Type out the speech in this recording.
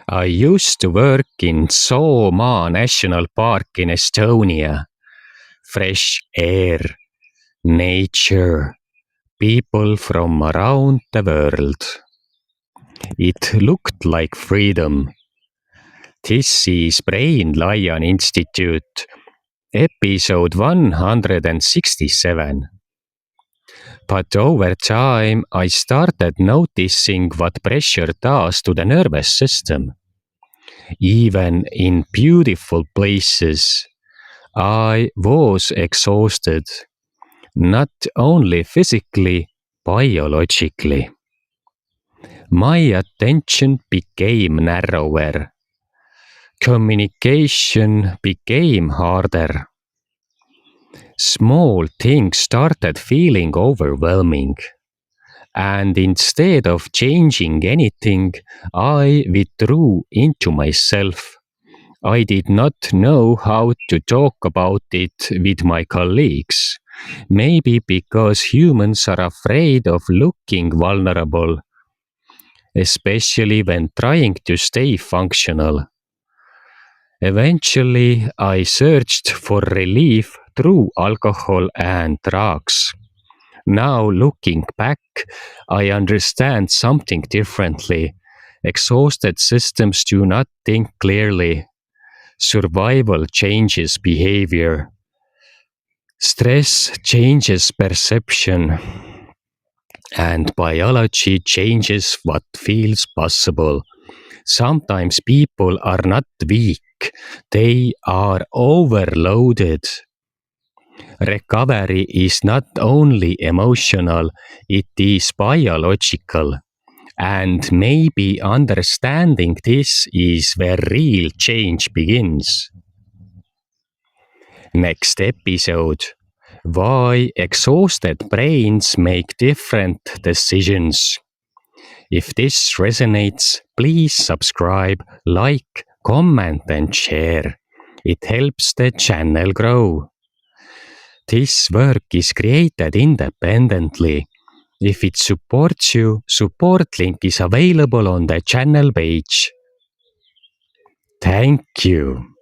I used to work in Soomaa National Park in Estonia. Fresh air, nature, people from around the world. It looked like freedom. This is Brain Lion Institute, episode 167. But over time, I started noticing what pressure does to the nervous system. Even in beautiful places, I was exhausted, not only physically, biologically. My attention became narrower. Communication became harder. Small things started feeling overwhelming. And instead of changing anything, I withdrew into myself. I did not know how to talk about it with my colleagues. Maybe because humans are afraid of looking vulnerable, especially when trying to stay functional. Eventually, I searched for relief through alcohol and drugs. Now, looking back, I understand something differently. Exhausted systems do not think clearly. Survival changes behavior. Stress changes perception. And biology changes what feels possible. Sometimes people are not weak, they are overloaded. Recovery is not only emotional, it is biological. And maybe understanding this is where real change begins. Next episode: why exhausted brains make different decisions. If this resonates, please subscribe, like, comment, and share. It helps the channel grow. This work is created independently. If it supports you, support link is available on the channel page. Thank you.